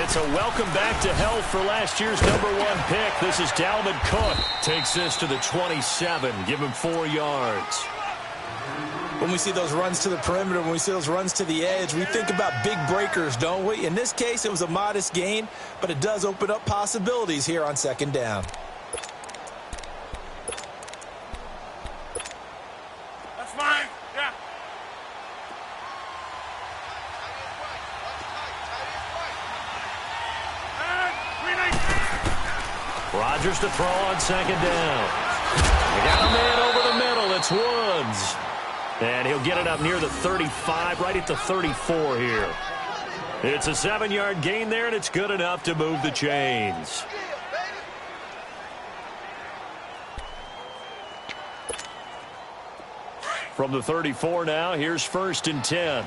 it's a welcome back to health for last year's #1 pick. This is Dalvin Cook. Takes this to the 27. Give him 4 yards. When we see those runs to the perimeter, when we see those runs to the edge, we think about big breakers, don't we? In this case, it was a modest gain, but it does open up possibilities here on 2nd down. That's fine. Yeah. Rodgers to throw on 2nd down. They got a man over the middle. It's Woods. And he'll get it up near the 35, right at the 34 here. It's a 7-yard gain there, and it's good enough to move the chains. From the 34 now, here's 1st and 10.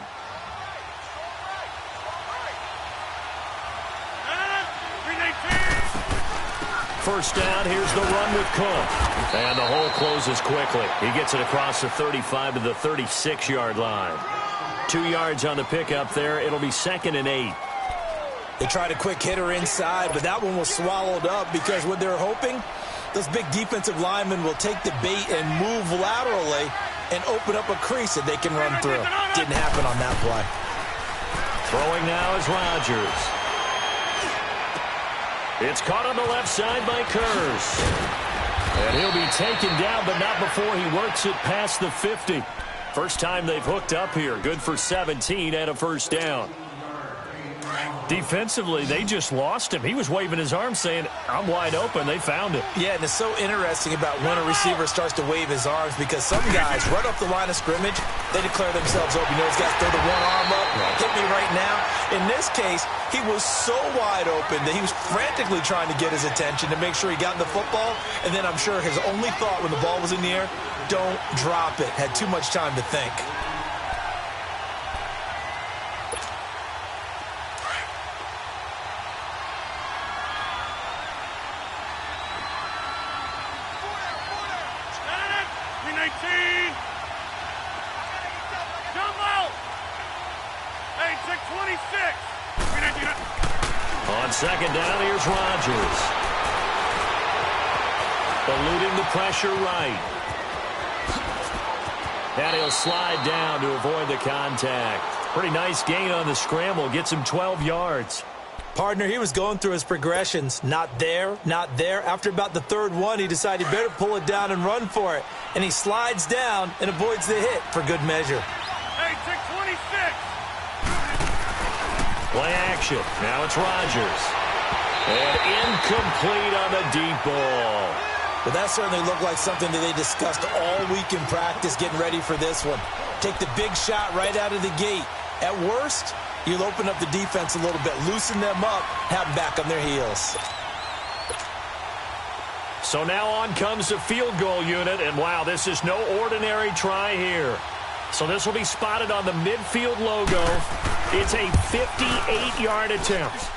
First down, here's the run with Cook. And the hole closes quickly. He gets it across the 35 to the 36-yard line. 2 yards on the pickup there. It'll be 2nd and 8. They tried a quick hitter inside, but that one was swallowed up because what they're hoping, those big defensive linemen will take the bait and move laterally and open up a crease that they can run through. Didn't happen on that play. Throwing now is Rodgers. It's caught on the left side by Kurz. And he'll be taken down, but not before he works it past the 50. First time they've hooked up here. Good for 17 and a 1st down. Defensively, they just lost him. He was waving his arms saying, I'm wide open. They found him. Yeah, and it's so interesting about when a receiver starts to wave his arms because some guys, right off the line of scrimmage, they declare themselves open. You know, these guys throw the one arm up, hit me right now. In this case, he was so wide open that he was frantically trying to get his attention to make sure he got the football. And then I'm sure his only thought when the ball was in the air, don't drop it. Had too much time to think. On 2nd down, here's Rodgers. Eluding the pressure right. And he'll slide down to avoid the contact. Pretty nice gain on the scramble. Gets him 12 yards. Partner, he was going through his progressions. Not there, not there. After about the 3rd one, he decided he better pull it down and run for it. And he slides down and avoids the hit for good measure. Hey, check 26. Play action. Now it's Rodgers. And incomplete on the deep ball. But that certainly looked like something that they discussed all week in practice getting ready for this one. Take the big shot right out of the gate. At worst, you'll open up the defense a little bit, loosen them up, have them back on their heels. So now on comes the field goal unit, and wow, this is no ordinary try here. So this will be spotted on the midfield logo. It's a 58-yard attempt.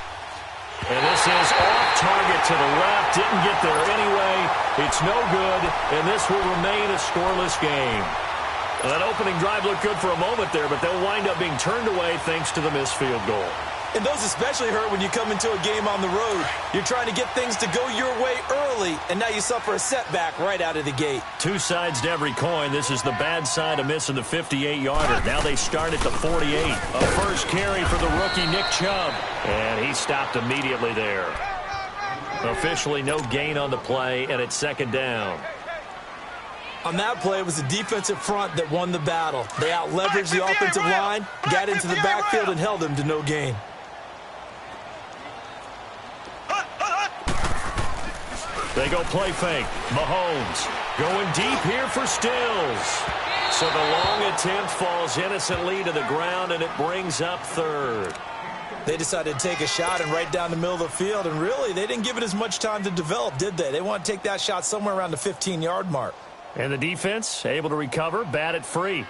And this is off target to the left. Didn't get there anyway. It's no good, and this will remain a scoreless game. Well, that opening drive looked good for a moment there, but they'll wind up being turned away thanks to the missed field goal. And those especially hurt when you come into a game on the road. You're trying to get things to go your way early, and now you suffer a setback right out of the gate. Two sides to every coin. This is the bad side of missing the 58-yarder. Now they start at the 48. A first carry for the rookie Nick Chubb. And he stopped immediately there. Officially no gain on the play, and it's 2nd down. On that play, it was the defensive front that won the battle. They out-leveraged the offensive line, got into the backfield, and held them to no gain. They go play fake. Mahomes going deep here for Stills. So the long attempt falls innocently to the ground, and it brings up 3rd. They decided to take a shot and right down the middle of the field, and really, they didn't give it as much time to develop, did they? They want to take that shot somewhere around the 15-yard mark. And the defense able to recover, bat it free.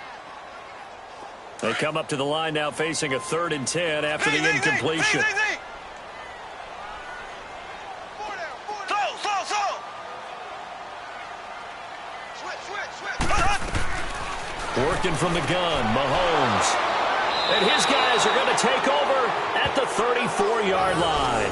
They come up to the line now facing a 3rd and 10 after the incompletion. Working from the gun, Mahomes. And his guys are going to take over at at the 34-yard line.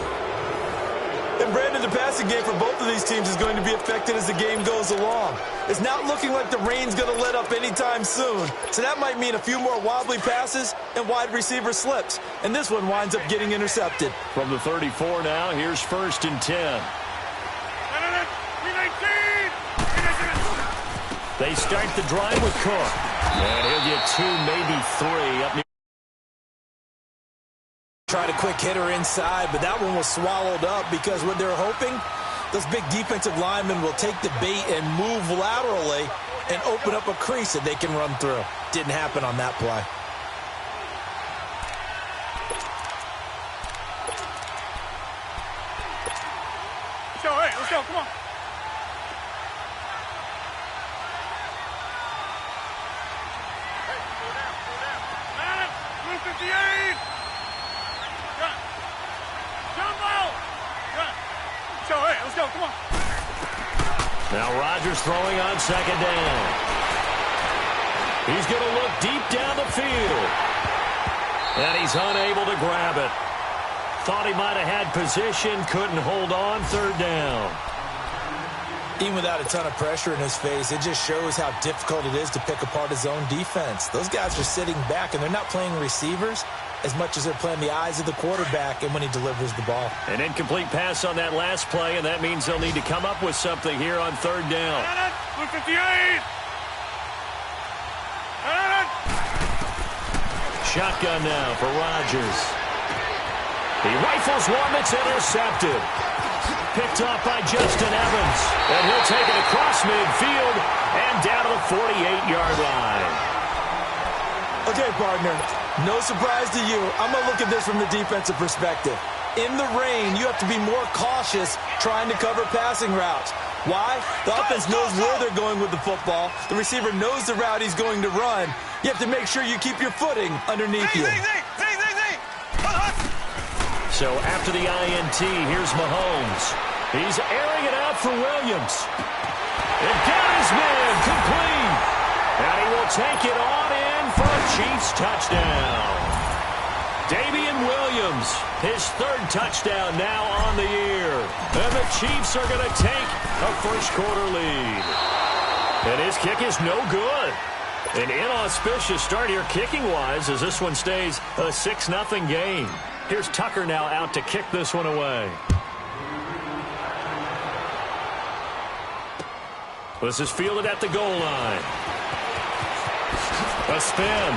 And Brandon, the passing game for both of these teams is going to be affected as the game goes along. It's not looking like the rain's going to let up anytime soon. So that might mean a few more wobbly passes and wide receiver slips. And this one winds up getting intercepted. From the 34 now, here's 1st and 10. They start the drive with Cook. And he'll get 2, maybe 3 up near. Tried a quick hitter inside, but that one was swallowed up because what they're hoping, those big defensive linemen will take the bait and move laterally and open up a crease that they can run through. Didn't happen on that play. Let's go, come on. Blue 58. Let's go, come on. Now Rodgers throwing on 2nd down. He's going to look deep down the field. And he's unable to grab it. Thought he might have had position, couldn't hold on, 3rd down. Even without a ton of pressure in his face, it just shows how difficult it is to pick apart his own defense. Those guys are sitting back, and they're not playing receivers as much as they're playing the eyes of the quarterback and when he delivers the ball. An incomplete pass on that last play, and that means they'll need to come up with something here on 3rd down. Blue 58. Shotgun now for Rodgers. He rifles one that's intercepted. Picked off by Justin Evans. And he'll take it across midfield and down to the 48-yard line. Okay, partner, no surprise to you. I'm going to look at this from the defensive perspective. In the rain, you have to be more cautious trying to cover passing routes. Why? The offense knows where they're going with the football. The receiver knows the route he's going to run. You have to make sure you keep your footing underneath you. So after the INT, here's Mahomes. He's airing it out for Williams. And got his man complete. And he will take it on in for a Chiefs touchdown. Damian Williams, his 3rd touchdown now on the year. And the Chiefs are going to take a first-quarter lead. And his kick is no good. An inauspicious start here kicking-wise as this one stays a 6-0 game. Here's Tucker now out to kick this one away. This is fielded at the goal line. A spin.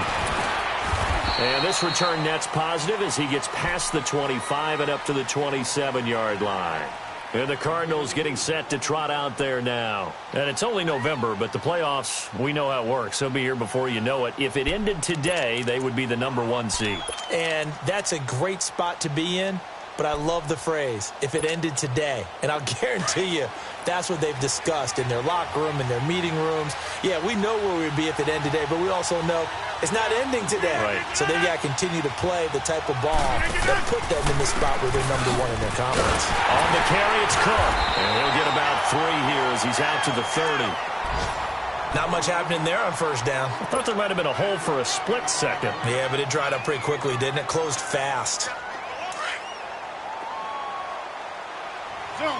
And this return net's positive as he gets past the 25 and up to the 27-yard line. And the Cardinals getting set to trot out there now. And it's only November, but the playoffs, we know how it works. They'll be here before you know it. If it ended today, they would be the #1 seed. And that's a great spot to be in, but I love the phrase, if it ended today. And I'll guarantee you, that's what they've discussed in their locker room, in their meeting rooms. Yeah, we know where we'd be if it ended today, but we also know it's not ending today. Right. So they've got to continue to play the type of ball that put them in the spot where they're #1 in their conference. On the carry, it's Cook. And he'll get about 3 here as he's out to the 30. Not much happening there on 1st down. I thought there might have been a hole for a split second. Yeah, but it dried up pretty quickly, didn't it? Closed fast. Zoom.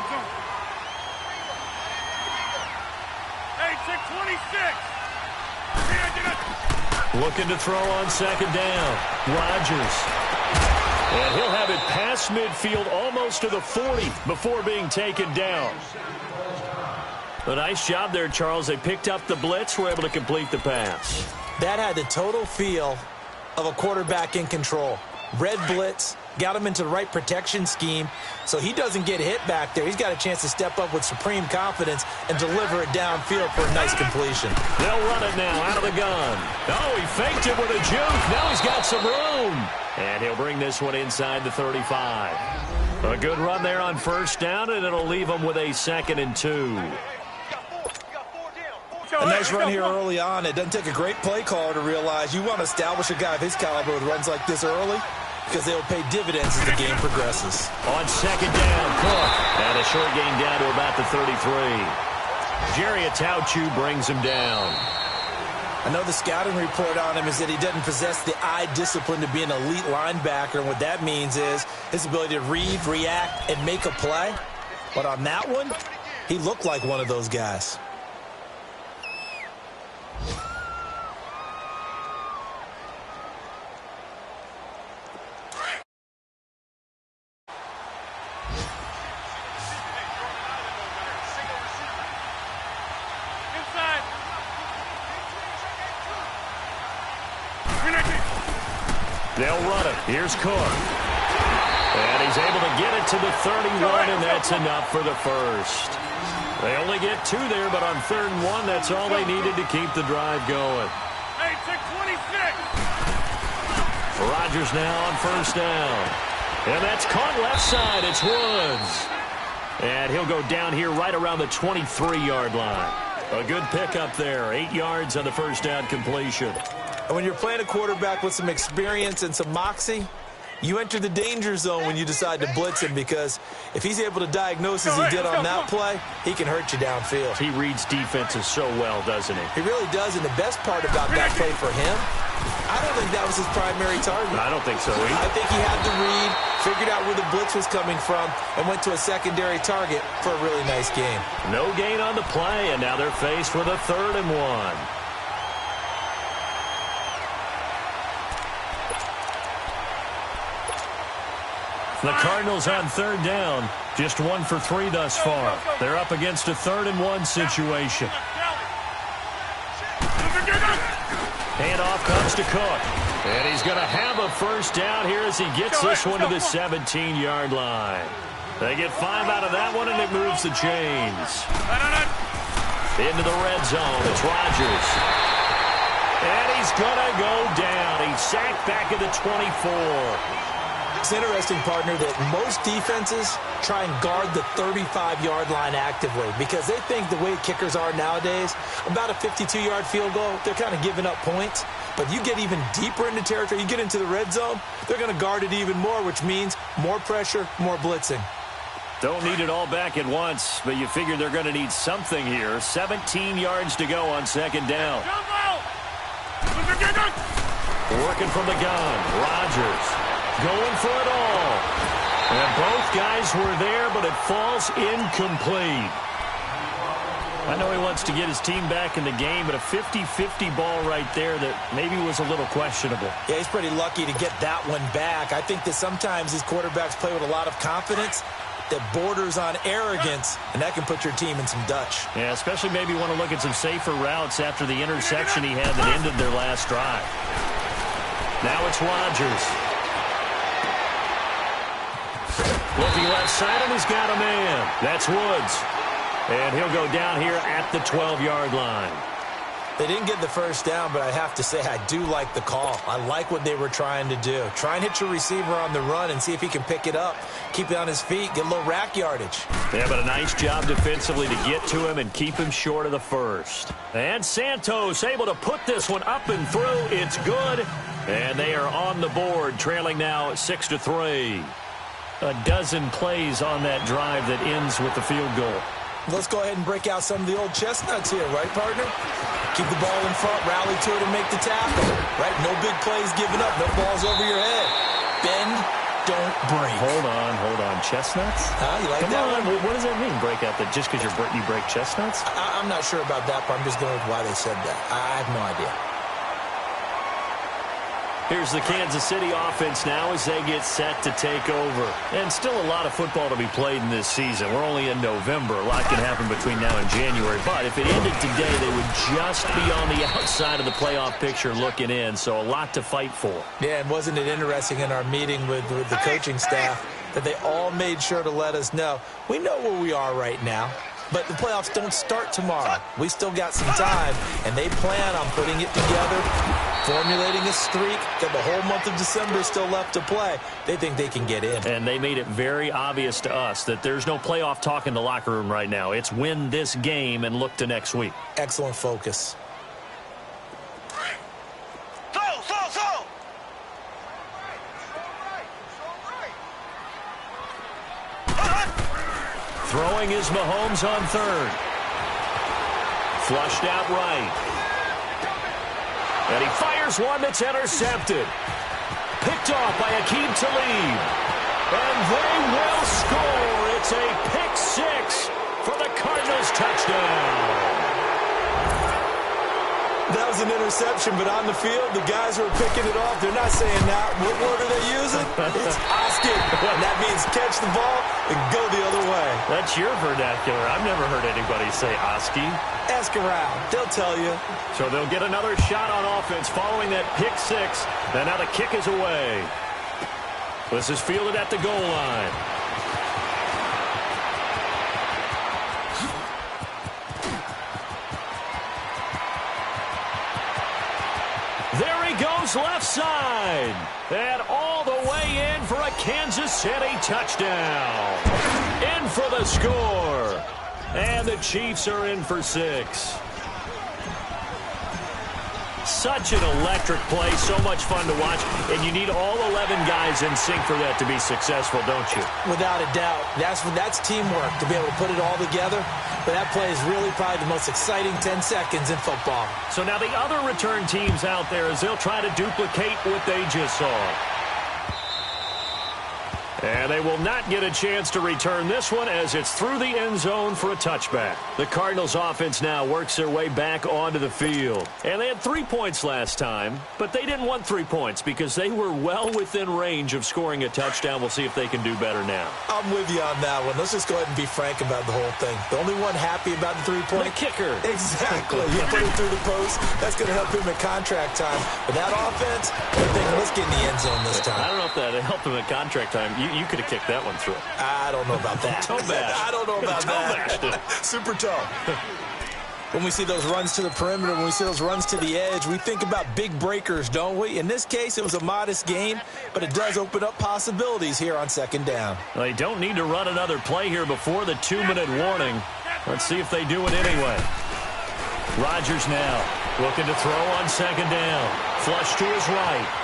Hey, check 26. Looking to throw on 2nd down. Rodgers. And he'll have it past midfield almost to the 40 before being taken down. A nice job there, Charles. They picked up the blitz, were able to complete the pass. That had the total feel of a quarterback in control. Red blitz, got him into the right protection scheme, so he doesn't get hit back there. He's got a chance to step up with supreme confidence and deliver it downfield for a nice completion. They'll run it now out of the gun. Oh, he faked it with a juke. Now he's got some room. And he'll bring this one inside the 35. A good run there on 1st down, and it'll leave him with a 2nd and 2. A nice run here early on. It doesn't take a great play caller to realize you want to establish a guy of his caliber with runs like this early because they'll pay dividends as the game progresses. On 2nd down, Cook. And a short gain down to about the 33. Jerry Atauchu brings him down. I know the scouting report on him is that he doesn't possess the eye discipline to be an elite linebacker, and what that means is his ability to read, react, and make a play. But on that one, he looked like one of those guys. They'll run it. Here's Cook. And he's able to get it to the 31, and that's enough for the first. They only get 2 there, but on 3rd and 1, that's all they needed to keep the drive going. 26. Rodgers now on 1st down. And that's caught left side. It's Woods. And he'll go down here right around the 23-yard line. A good pickup there. 8 yards on the 1st down completion. And when you're playing a quarterback with some experience and some moxie, you enter the danger zone when you decide to blitz him, because if he's able to diagnose as he did on that play, he can hurt you downfield. He reads defenses so well, doesn't he? He really does, and the best part about that play for him, I don't think that was his primary target. I don't think so either. I think he had the read, figured out where the blitz was coming from, and went to a secondary target for a really nice game. No gain on the play, and now they're faced with a 3rd and 1. The Cardinals on 3rd down, just 1 for 3 thus far. They're up against a 3rd and 1 situation. Handoff comes to Cook. And he's going to have a 1st down here as he gets this one to the 17-yard line. They get 5 out of that one, and it moves the chains. Into the red zone, it's Rodgers. And he's going to go down. He's sacked back at the 24. It's interesting, partner, that most defenses try and guard the 35-yard line actively because they think the way kickers are nowadays, about a 52-yard field goal, they're kind of giving up points. But you get even deeper into territory, you get into the red zone, they're going to guard it even more, which means more pressure, more blitzing. Don't need it all back at once, but you figure they're going to need something here. 17 yards to go on 2nd down. Working from the gun, Rodgers. Going for it all. And both guys were there, but it falls incomplete. I know he wants to get his team back in the game, but a 50-50 ball right there that maybe was a little questionable. Yeah, he's pretty lucky to get that one back. I think that sometimes these quarterbacks play with a lot of confidence that borders on arrogance, and that can put your team in some Dutch. Yeah, especially maybe want to look at some safer routes after the interception he had that ended their last drive. Now it's Rodgers. Looking left side, and he's got a man. That's Woods. And he'll go down here at the 12-yard line. They didn't get the 1st down, but I have to say I do like the call. I like what they were trying to do. Try and hit your receiver on the run and see if he can pick it up. Keep it on his feet, get a little rack yardage. Yeah, but a nice job defensively to get to him and keep him short of the 1st. And Santos able to put this one up and through. It's good. And they are on the board, trailing now 6-3. A dozen plays on that drive that ends with the field goal. Let's go ahead and break out some of the old chestnuts here, right, partner? Keep the ball in front, rally to it, and make the tackle. Right? No big plays given up, no balls over your head. Bend, don't break. Hold on. Chestnuts? You like Come that on. one? What does that mean, break out? That just because you break chestnuts? I'm not sure about that, but I'm just going with why they said that. I have no idea. Here's the Kansas City offense now as they get set to take over. And still a lot of football to be played in this season. We're only in November. A lot can happen between now and January. But if it ended today, they would just be on the outside of the playoff picture looking in. So a lot to fight for. Yeah, and wasn't it interesting in our meeting with the coaching staff that they all made sure to let us know, we know where we are right now. But the playoffs don't start tomorrow. We still got some time, and they plan on putting it together, formulating a streak, got the whole month of December still left to play. They think they can get in. And they made it very obvious to us that there's no playoff talk in the locker room right now. It's win this game and look to next week. Excellent focus. Throwing is Mahomes on 3rd. Flushed out right. And he fires one that's intercepted. Picked off by Aqib Talib. And they will score. It's a pick six for the Cardinals touchdown. That was an interception, but on the field, the guys who are picking it off, they're not saying that. What word are they using? It's Oski. And that means catch the ball and go the other way. That's your vernacular. I've never heard anybody say Oski. Ask around. They'll tell you. So they'll get another shot on offense following that pick six. And now the kick is away. This is fielded at the goal line. There he goes left side. And all the way in for a Kansas City touchdown. In for the score. And the Chiefs are in for 6. Such an electric play, so much fun to watch, and you need all 11 guys in sync for that to be successful, don't you? Without a doubt. That's teamwork, to be able to put it all together. But that play is really probably the most exciting 10 seconds in football. So now the other return teams out there, as they'll try to duplicate what they just saw. And they will not get a chance to return this one as it's through the end zone for a touchback. The Cardinals offense now works their way back onto the field. And they had 3 points last time, but they didn't want 3 points because they were well within range of scoring a touchdown. We'll see if they can do better now. I'm with you on that one. Let's just go ahead and be frank about the whole thing. The only one happy about the 3-point? The kicker. Exactly. You put it through the post. That's going to help him in contract time. But that offense, they're thinking, let's get in the end zone this time. I don't know if that helped him in contract time. You could have kicked that one through. I don't know about that. Toe bash. I don't know about that. Super toe. When we see those runs to the perimeter, when we see those runs to the edge, we think about big breakers, don't we? In this case, it was a modest gain, but it does open up possibilities here on second down. They don't need to run another play here before the 2-minute warning. Let's see if they do it anyway. Rodgers now looking to throw on second down. Flush to his right.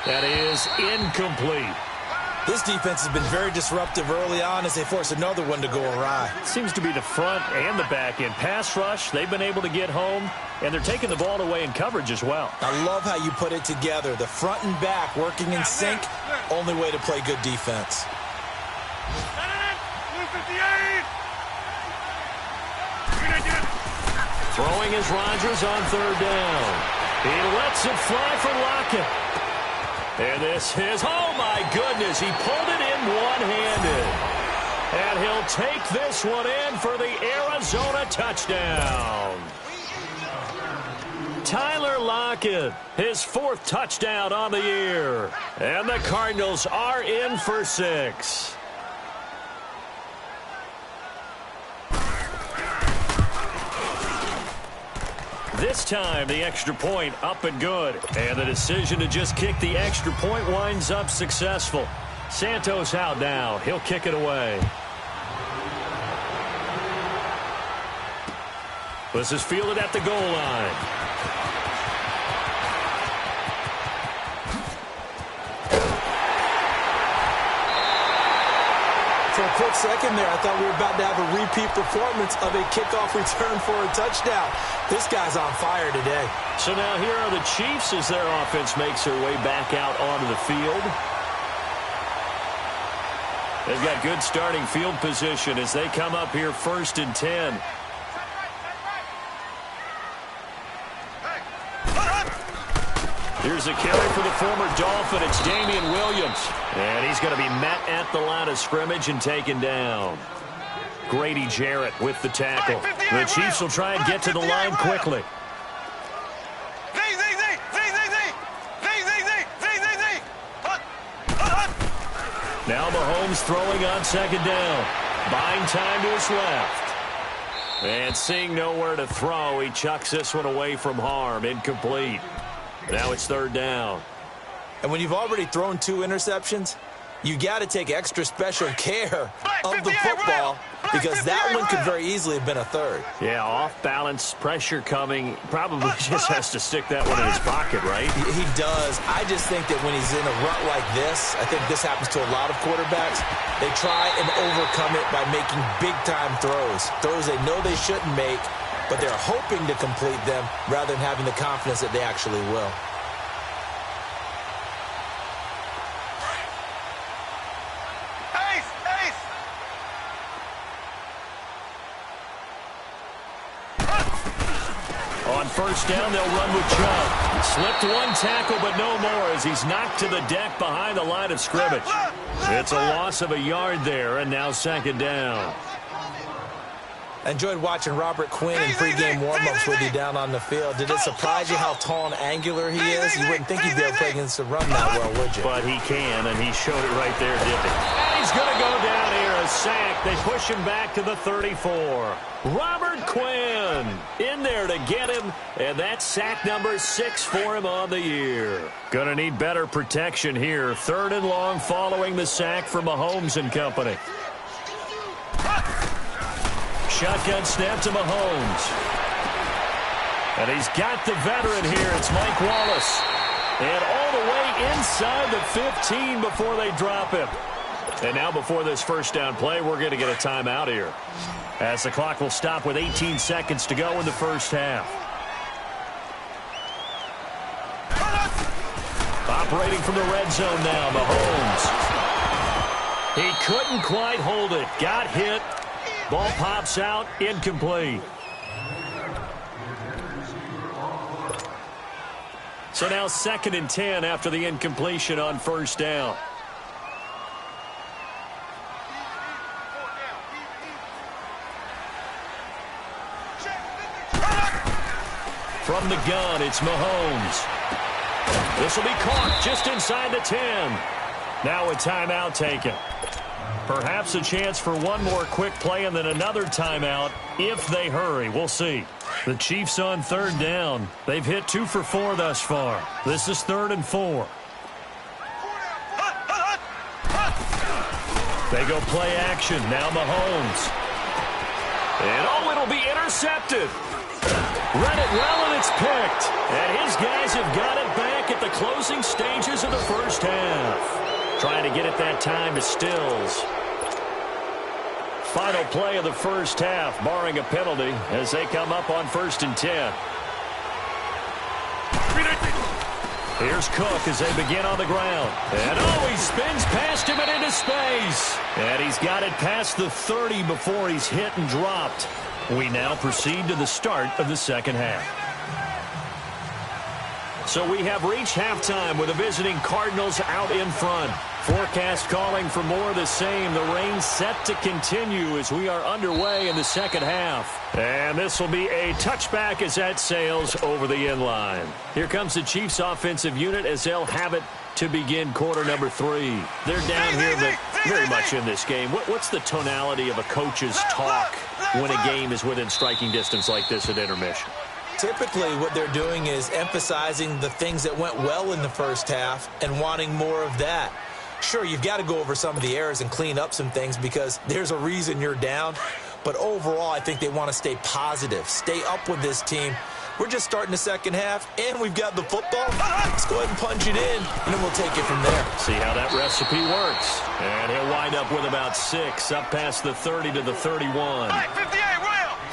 That is incomplete. This defense has been very disruptive early on as they force another one to go awry. Seems to be the front and the back end. Pass rush, they've been able to get home, and they're taking the ball away in coverage as well. I love how you put it together. The front and back working in sync, only way to play good defense. Throwing is Rodgers on third down. He lets it fly for Lockett. And this is, oh my goodness, he pulled it in one-handed. And he'll take this one in for the Arizona touchdown. Tyler Lockett, his 4th touchdown on the year. And the Cardinals are in for 6. This time, the extra point up and good. And the decision to just kick the extra point winds up successful. Santos out now. He'll kick it away. This is fielded at the goal line. For a quick second there, I thought we were about to have a repeat performance of a kickoff return for a touchdown. This guy's on fire today. So now here are the Chiefs as their offense makes their way back out onto the field. They've got good starting field position as they come up here 1st and 10. Here's a carry for the former Dolphin. It's Damian Williams. And he's going to be met at the line of scrimmage and taken down. Grady Jarrett with the tackle. The Chiefs will try and get to the line quickly. Now Mahomes throwing on second down. Buying time to his left. And seeing nowhere to throw, he chucks this one away from harm. Incomplete. Now it's 3rd down. And when you've already thrown 2 interceptions, you got to take extra special care of the football because that one could very easily have been a 3rd. Yeah, off balance, pressure coming. Probably just has to stick that one in his pocket, right? He does. I just think that when he's in a rut like this, I think this happens to a lot of quarterbacks, they try and overcome it by making big-time throws. Throws they know they shouldn't make, but they're hoping to complete them rather than having the confidence that they actually will. On first down, they'll run with Chubb. Slipped one tackle, but no more as he's knocked to the deck behind the line of scrimmage. It's a loss of a yard there, and now second down. I enjoyed watching Robert Quinn in pregame warm-ups with you down on the field. Did it surprise you how tall and angular he is? You wouldn't think he'd be able to play against the run that well, would you? But he can, and he showed it right there, didn't he? And he's going to go down here, a sack. They push him back to the 34. Robert Quinn in there to get him, and that's sack number 6 for him on the year. Going to need better protection here. 3rd and long following the sack from Mahomes and company. Shotgun snap to Mahomes. And he's got the veteran here. It's Mike Wallace. And all the way inside the 15 before they drop him. And now before this first down play, we're going to get a timeout here, as the clock will stop with 18 seconds to go in the first half. Operating from the red zone now, Mahomes. He couldn't quite hold it. Got hit. Ball pops out, incomplete. So now 2nd and 10 after the incompletion on first down. From the gun, it's Mahomes. This will be caught just inside the 10. Now a timeout taken. Perhaps a chance for one more quick play and then another timeout if they hurry. We'll see. The Chiefs on 3rd down. They've hit 2 for 4 thus far. This is 3rd and 4. They go play action. Now Mahomes. And it'll be intercepted. Read it well, and it's picked. And his guys have got it back at the closing stages of the first half. Trying to get it that time to Stills. Final play of the first half, barring a penalty, as they come up on 1st and 10. Here's Cook as they begin on the ground. And he spins past him and into space. And he's got it past the 30 before he's hit and dropped. We now proceed to the start of the second half. So we have reached halftime with the visiting Cardinals out in front. Forecast calling for more of the same. The rain set to continue as we are underway in the second half. And this will be a touchback as that sails over the end line. Here comes the Chiefs offensive unit as they'll have it to begin quarter number 3. They're down here, but very much in this game. What's the tonality of a coach's talk when a game is within striking distance like this at intermission? Typically, what they're doing is emphasizing the things that went well in the first half and wanting more of that. Sure, you've got to go over some of the errors and clean up some things because there's a reason you're down. But overall, I think they want to stay positive, stay up with this team. We're just starting the second half, and we've got the football. Let's go ahead and punch it in, and then we'll take it from there. See how that recipe works. And he'll wind up with about 6, up past the 30 to the 31.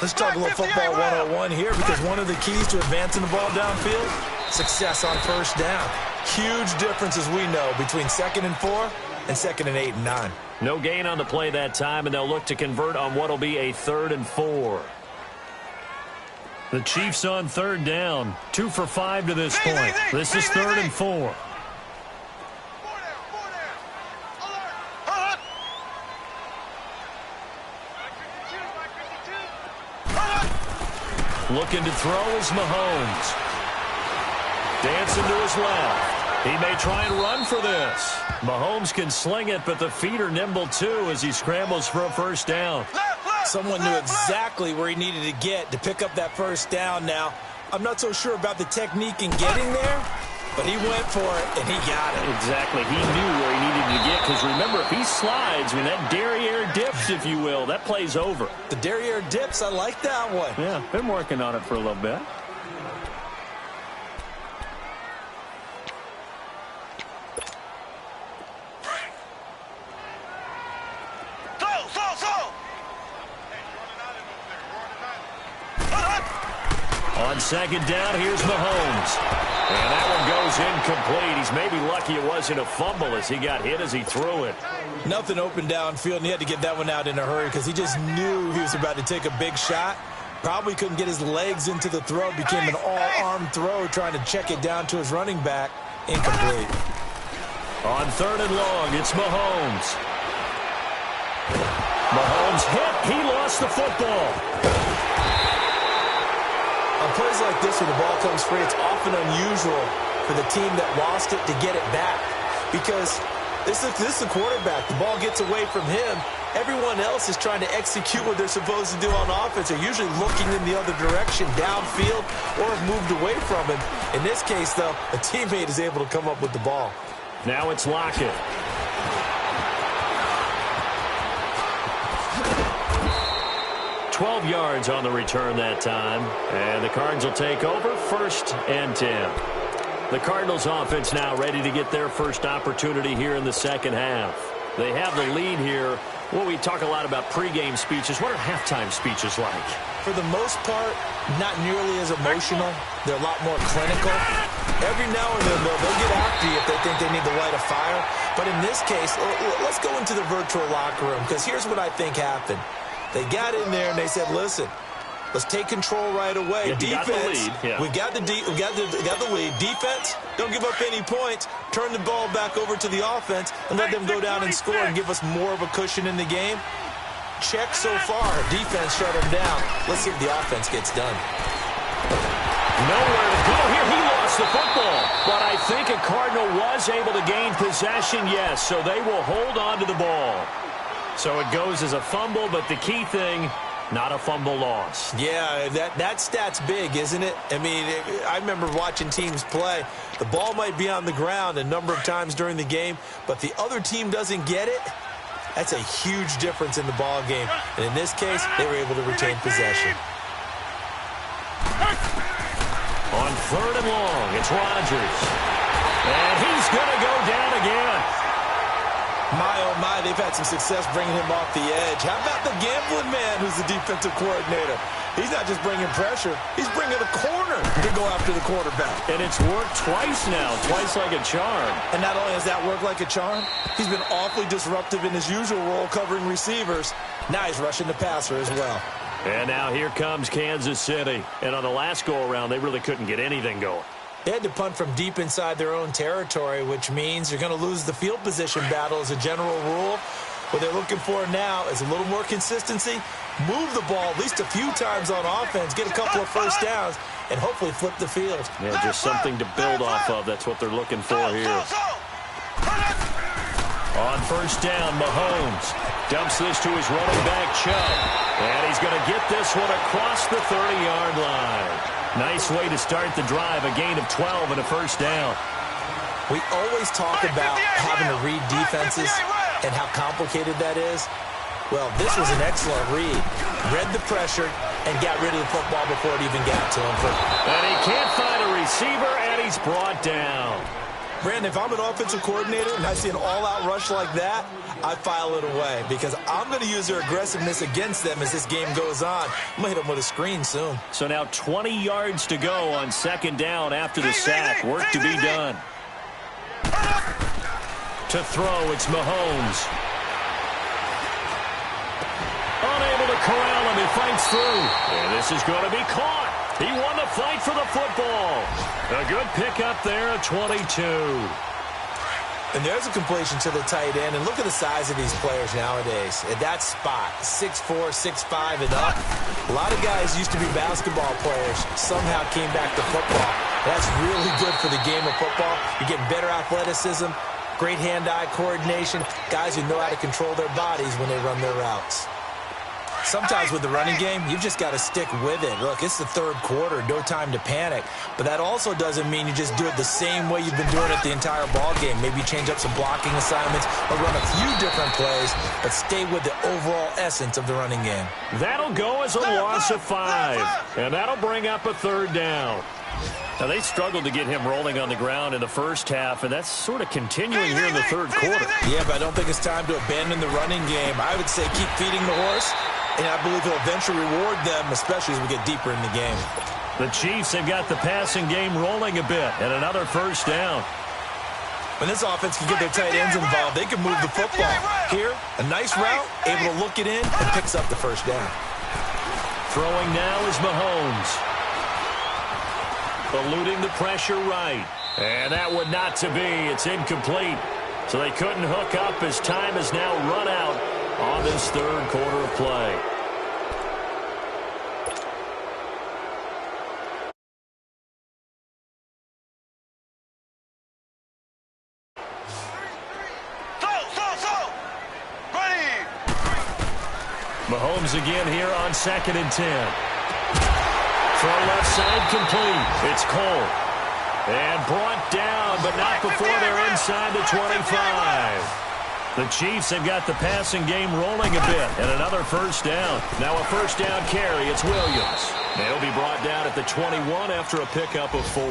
Let's talk a little football 101 here because one of the keys to advancing the ball downfield, success on first down. Huge difference, as we know, between 2nd and 4 and 2nd and 8 and 9. No gain on the play that time, and they'll look to convert on what will be a 3rd and 4. The Chiefs on 3rd down, 2 for 5 to this point. This is 3rd and 4. Looking to throw is Mahomes. Dancing to his left. He may try and run for this. Mahomes can sling it, but the feet are nimble too as he scrambles for a first down. Someone knew exactly where he needed to get to pick up that first down now. I'm not so sure about the technique in getting there, but he went for it, and he got it. Exactly. He knew where he needed to get, because remember, if he slides, when that derriere dips, if you will, that play's over. The derriere dips, I like that one. Yeah, been working on it for a little bit. On second down, here's Mahomes. And that one goes incomplete. He's maybe lucky it wasn't a fumble as he got hit as he threw it. Nothing open downfield, and he had to get that one out in a hurry because he just knew he was about to take a big shot. Probably couldn't get his legs into the throw. Became an all-arm throw trying to check it down to his running back. Incomplete. On third and long, it's Mahomes. Mahomes hit. He lost the football. On plays like this where the ball comes free, it's often unusual for the team that lost it to get it back. Because this is the quarterback. The ball gets away from him. Everyone else is trying to execute what they're supposed to do on offense. They're usually looking in the other direction, downfield, or have moved away from him. In this case, though, a teammate is able to come up with the ball. Now it's Lockett. 12 yards on the return that time. And the Cards will take over 1st and 10. The Cardinals offense now ready to get their first opportunity here in the second half. They have the lead here. Well, we talk a lot about pregame speeches. What are halftime speeches like? For the most part, not nearly as emotional. They're a lot more clinical. Every now and then, they'll get after you if they think they need to light a fire. But in this case, let's go into the virtual locker room, because here's what I think happened. They got in there and they said, listen, let's take control right away. Yeah, defense, we got the lead. Defense, don't give up any points. Turn the ball back over to the offense and let them go down and score and give us more of a cushion in the game. Check so far. Defense shut them down. Let's see if the offense gets done. Nowhere to go here. He lost the football. But I think a Cardinal was able to gain possession, yes. So they will hold on to the ball. So it goes as a fumble, but the key thing, not a fumble loss. Yeah, that stat's big, isn't it? I mean, I remember watching teams play. The ball might be on the ground a number of times during the game, but the other team doesn't get it. That's a huge difference in the ball game. And in this case, they were able to retain possession. On third and long, it's Rodgers. And he's going to go down again. My, oh, my, they've had some success bringing him off the edge. How about the gambling man who's the defensive coordinator? He's not just bringing pressure. He's bringing a corner to go after the quarterback. And it's worked twice now, twice like a charm. And not only has that worked like a charm, he's been awfully disruptive in his usual role covering receivers. Now he's rushing the passer as well. And now here comes Kansas City. And on the last go-around, they really couldn't get anything going. They had to punt from deep inside their own territory, which means you're going to lose the field position battle as a general rule. What they're looking for now is a little more consistency, move the ball at least a few times on offense, get a couple of first downs, and hopefully flip the field. Yeah, just something to build off of. That's what they're looking for here. On first down, Mahomes dumps this to his running back, Chubb. And he's going to get this one across the 30-yard line. Nice way to start the drive, a gain of 12 and a first down. We always talk about having to read defenses and how complicated that is. Well, this was an excellent read. Read the pressure and got rid of the football before it even got to him. And he can't find a receiver, and he's brought down. Brandon, if I'm an offensive coordinator and I see an all-out rush like that, I file it away because I'm going to use their aggressiveness against them as this game goes on. I'm going to hit them with a screen soon. So now 20 yards to go on second down after the sack. Work to be done. To throw, it's Mahomes. Unable to corral him. He fights through. And this is going to be caught. He won the fight for the football. A good pickup there at 22. And there's a completion to the tight end. And look at the size of these players nowadays. At that spot, 6'4", 6'5", and up. A lot of guys used to be basketball players. Somehow came back to football. That's really good for the game of football. You're getting better athleticism, great hand-eye coordination, guys who know how to control their bodies when they run their routes. Sometimes with the running game, you've just got to stick with it. Look, it's the third quarter, no time to panic. But that also doesn't mean you just do it the same way you've been doing it the entire ball game. Maybe change up some blocking assignments or run a few different plays, but stay with the overall essence of the running game. That'll go as a loss of 5, and that'll bring up a third down. Now, they struggled to get him rolling on the ground in the first half, and that's sort of continuing here in the third quarter. Yeah, but I don't think it's time to abandon the running game. I would say keep feeding the horse, and I believe he'll eventually reward them, especially as we get deeper in the game. The Chiefs have got the passing game rolling a bit, and another first down. When this offense can get their tight ends involved, they can move the football. Here, a nice route, able to look it in, and picks up the first down. Throwing now is Mahomes. Eluding the pressure right. And that would not to be. It's incomplete. So they couldn't hook up as time has now run out on this third quarter of play. Mahomes again here on 2nd and 10. Throw left side complete. It's Cole. And brought down, but not before they're inside the 25. The Chiefs have got the passing game rolling a bit, and another first down. Now a first down carry. It's Williams. And he'll be brought down at the 21 after a pickup of 4.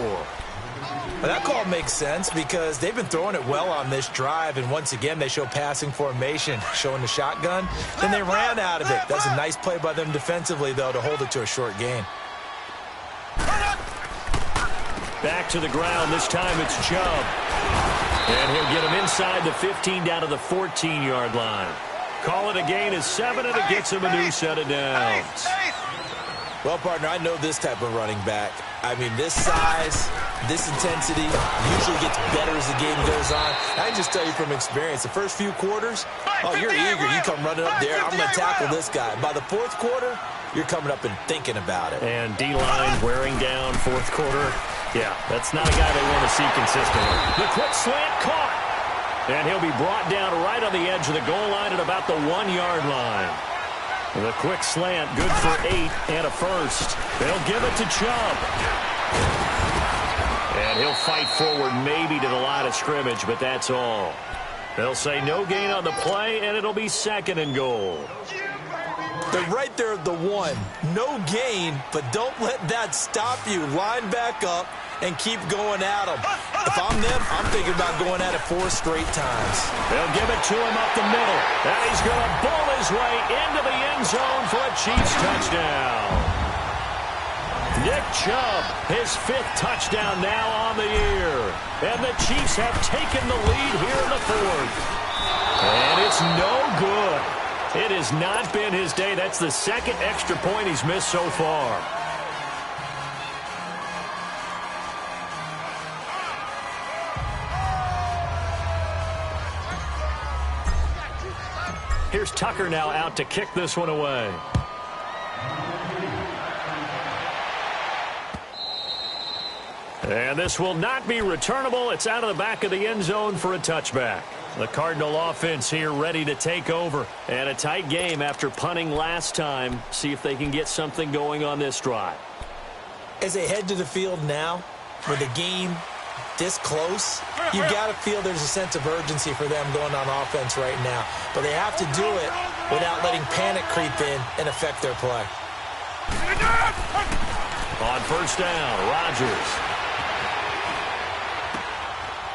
Well, that call makes sense because they've been throwing it well on this drive, and once again they show passing formation, showing the shotgun. Then they ran out of it. That's a nice play by them defensively, though, to hold it to a short gain. Back to the ground. This time it's Chubb. And he'll get him inside the 15 down to the 14-yard line. Call it a gain of 7, and it gets him a new set of downs. Well, partner, I know this type of running back. I mean, this size, this intensity usually gets better as the game goes on. I can just tell you from experience, the first few quarters, oh, you're eager. You come running up there, I'm going to tackle this guy. By the fourth quarter, you're coming up and thinking about it. And D-line wearing down fourth quarter. Yeah, that's not a guy they want to see consistently. The quick slant caught. And he'll be brought down right on the edge of the goal line at about the 1-yard line. The quick slant, good for 8 and a first. They'll give it to Chubb. And he'll fight forward maybe to the line of scrimmage, but that's all. They'll say no gain on the play, and it'll be 2nd and goal. They're right there at the 1. No gain, but don't let that stop you. Line back up and keep going at them. If I'm them, I'm thinking about going at it 4 straight times. They'll give it to him up the middle. And he's going to bowl his way into the end zone for a Chiefs touchdown. Nick Chubb, his 5th touchdown now on the year. And the Chiefs have taken the lead here in the 4th. And it's no good. It has not been his day. That's the 2nd extra point he's missed so far. Here's Tucker now out to kick this one away. And this will not be returnable. It's out of the back of the end zone for a touchback. The Cardinal offense here ready to take over. And a tight game after punting last time. See if they can get something going on this drive. As they head to the field now, for the game this close, you got to feel there's a sense of urgency for them going on offense right now. But they have to do it without letting panic creep in and affect their play. On first down, Rodgers.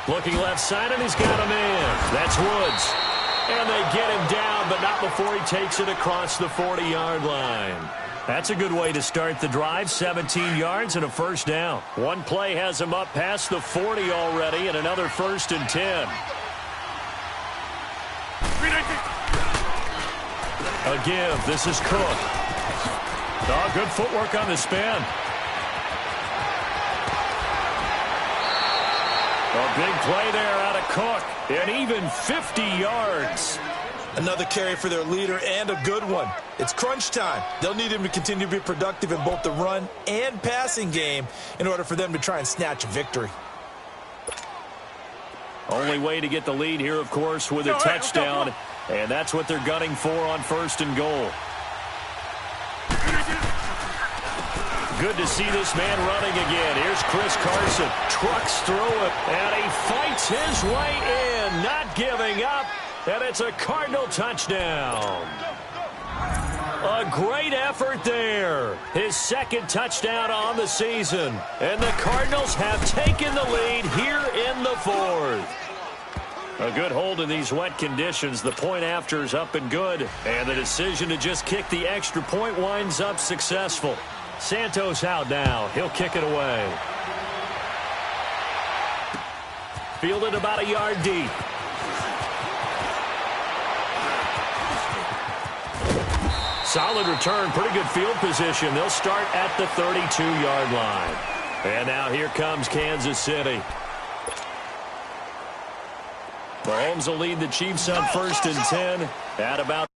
Looking left side, and he's got him in. That's Woods. And they get him down, but not before he takes it across the 40-yard line. That's a good way to start the drive. 17 yards and a first down. One play has him up past the 40 already, and another 1st and 10. A give. This is Cook. Oh, good footwork on the spin. A big play there out of Cook. And even 50 yards. Another carry for their leader and a good one. It's crunch time. They'll need him to continue to be productive in both the run and passing game in order for them to try and snatch a victory. Only way to get the lead here, of course, with a touchdown. And that's what they're gunning for on 1st and goal. Good to see this man running again. Here's Chris Carson. Trucks through it, and he fights his way in, not giving up. And it's a Cardinal touchdown. A great effort there. His 2nd touchdown on the season. And the Cardinals have taken the lead here in the 4th. A good hold in these wet conditions. The point after is up and good. And the decision to just kick the extra point winds up successful. Santos out now. He'll kick it away. Fielded about a yard deep. Solid return. Pretty good field position. They'll start at the 32-yard line. And now here comes Kansas City. Mahomes will lead the Chiefs on 1st and 10 at about.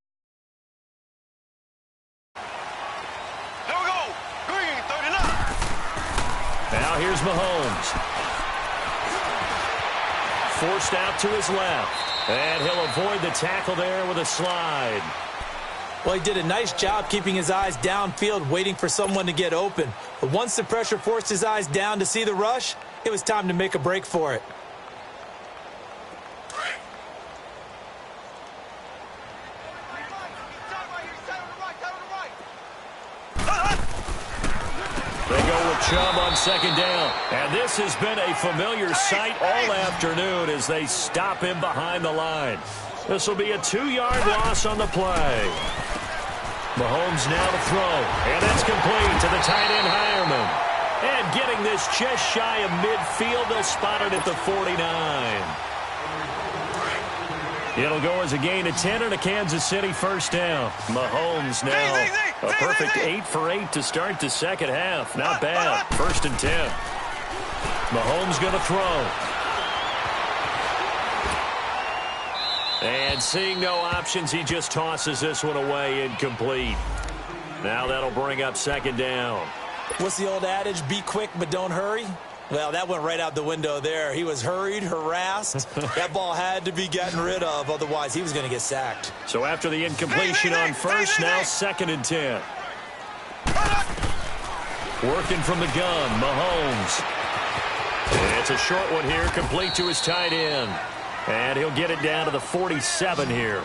Here we go. Green, 39. Now here's Mahomes. Forced out to his left. And he'll avoid the tackle there with a slide. Well, he did a nice job keeping his eyes downfield, waiting for someone to get open. But once the pressure forced his eyes down to see the rush, it was time to make a break for it. They go with Chubb on 2nd down. And this has been a familiar sight all afternoon as they stop him behind the line. This will be a 2-yard loss on the play. Mahomes now to throw. And it's complete to the tight end, Hireman. And getting this just shy of midfield, they'll spot it at the 49. It'll go as a gain of 10 and a Kansas City 1st down. Mahomes now a perfect 8 for 8 to start the second half. Not bad. 1st and 10. Mahomes going to throw. And seeing no options, he just tosses this one away, incomplete. Now that'll bring up 2nd down. What's the old adage? Be quick, but don't hurry. Well, that went right out the window there. He was hurried, harassed. That ball had to be gotten rid of, otherwise he was going to get sacked. So after the incompletion on 1st, now 2nd and 10. Working from the gun, Mahomes. It's a short one here, complete to his tight end. And he'll get it down to the 47 here.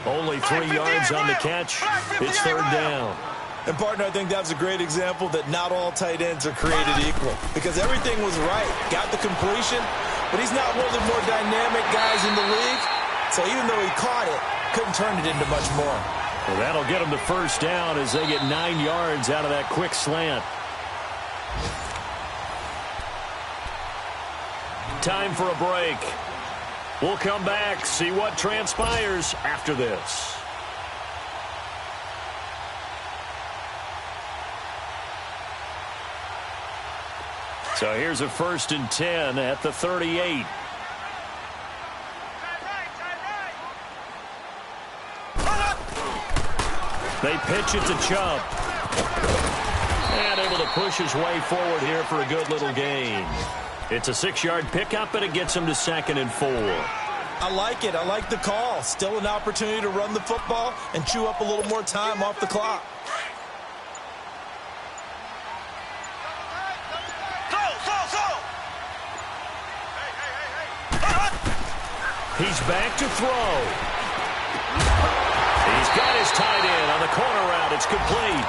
Only 3 yards on the catch. It's 3rd down. And, partner, I think that was a great example that not all tight ends are created equal. Because everything was right. Got the completion, but he's not one of the more dynamic guys in the league. So even though he caught it, couldn't turn it into much more. Well, that'll get him to 1st down as they get 9 yards out of that quick slant. Time for a break. We'll come back, see what transpires after this. So here's a 1st and 10 at the 38. They pitch it to Chubb. And able to push his way forward here for a good little gain. It's a 6-yard pickup, and it gets him to 2nd and 4. I like it. I like the call. Still an opportunity to run the football and chew up a little more time off the clock. He's back to throw. He's got his tight end on the corner route. It's complete.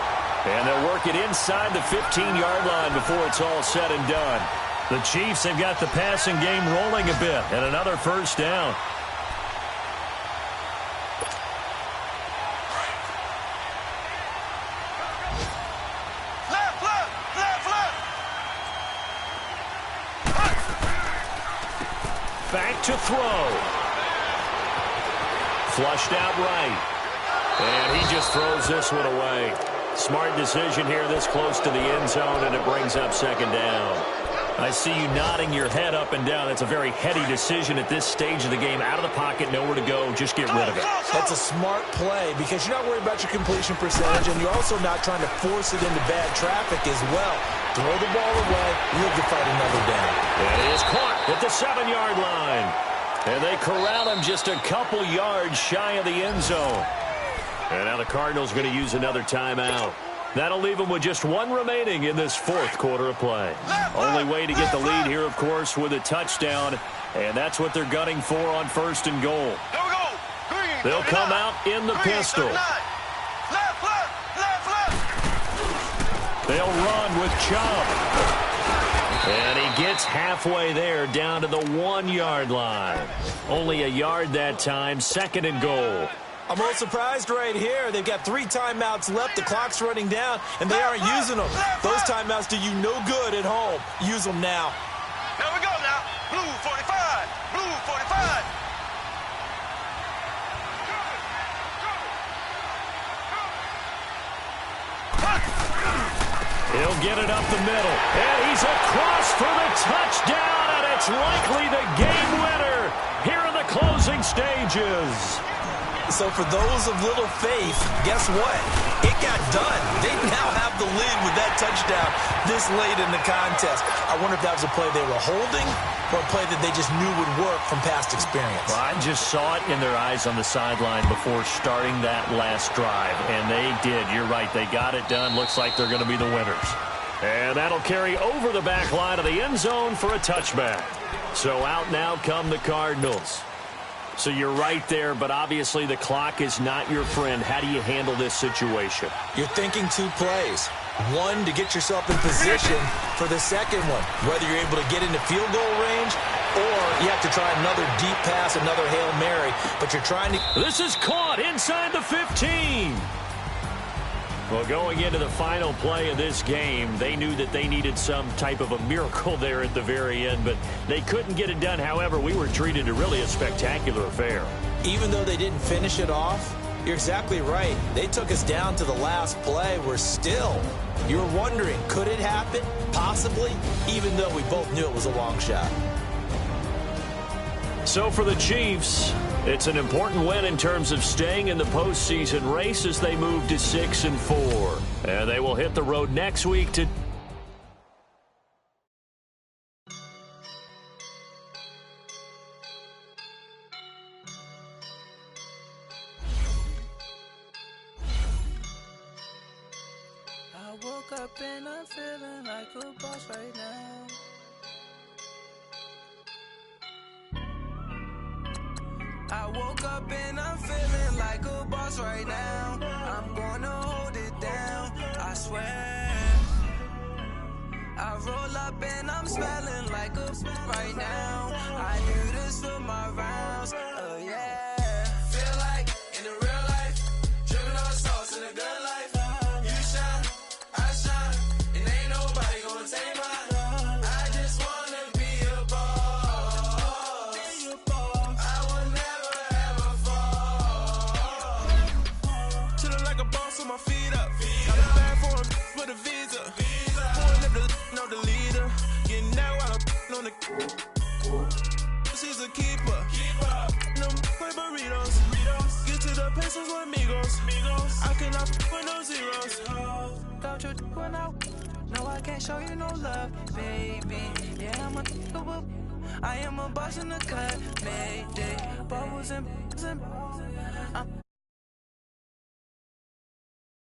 And they'll work it inside the 15-yard line before it's all said and done. The Chiefs have got the passing game rolling a bit, and another 1st down. Back to throw. Flushed out right. And he just throws this one away. Smart decision here this close to the end zone, and it brings up 2nd down. I see you nodding your head up and down. It's a very heady decision at this stage of the game. Out of the pocket, nowhere to go. Just get rid of it. That's a smart play because you're not worried about your completion percentage, and you're also not trying to force it into bad traffic as well. Throw the ball away, live to fight another down. And he is caught at the 7-yard line. And they corral him just a couple yards shy of the end zone. And now the Cardinals going to use another timeout. That'll leave them with just 1 remaining in this 4th quarter of play. Only way to get the lead here, of course, with a touchdown. And that's what they're gunning for on 1st and goal. They'll come out in the pistol. They'll run with Chubb. And he gets halfway there down to the 1-yard line. Only a yard that time, 2nd and goal. I'm a little surprised right here. They've got 3 timeouts left. The clock's running down, and they aren't using them. Those timeouts do you no good at home. Use them now. Here we go now. Blue 45. Blue 45. He'll get it up the middle, and he's across for the touchdown, and it's likely the game winner here in the closing stages. So for those of little faith, guess what? It got done. They now have the lead with that touchdown this late in the contest. I wonder if that was a play they were holding or a play that they just knew would work from past experience. Well, I just saw it in their eyes on the sideline before starting that last drive, and they did. You're right. They got it done. Looks like they're going to be the winners. And that'll carry over the back line of the end zone for a touchback. So out now come the Cardinals. So you're right there, but obviously the clock is not your friend. How do you handle this situation? You're thinking 2 plays. One, to get yourself in position for the second one, whether you're able to get into field goal range or you have to try another deep pass, another Hail Mary, but you're trying to... This is caught inside the 15. Well, going into the final play of this game, they knew that they needed some type of a miracle there at the very end, but they couldn't get it done. However, we were treated to really a spectacular affair. Even though they didn't finish it off, you're exactly right. They took us down to the last play. We're still, you're wondering, could it happen? Possibly, even though we both knew it was a long shot. So for the Chiefs, it's an important win in terms of staying in the postseason race as they move to 6-4. And they will hit the road next week to... I woke up and I'm feeling like a boss right now. I woke up and I'm feeling like a boss right now. I'm gonna hold it down, I swear. I roll up and I'm smelling like a right now. I do this for my rounds, oh yeah. Feel like in the real life, dripping on sauce in a good life. You shine, I shine, and ain't nobody gonna take mine. I just wanna be a boss. I will never ever fall. Chillin' like a boss with my feet up. Got a bag for him with a visa. Pulling up the know the leader. Getting that while I'm on the. She's a keeper. No play burritos. Get to the pesos with amigos. I cannot with no zeros. Got your one out. No, I can't show you no love, baby. Yeah, I am a boss in the cut, Mayday. Bubbles and I'm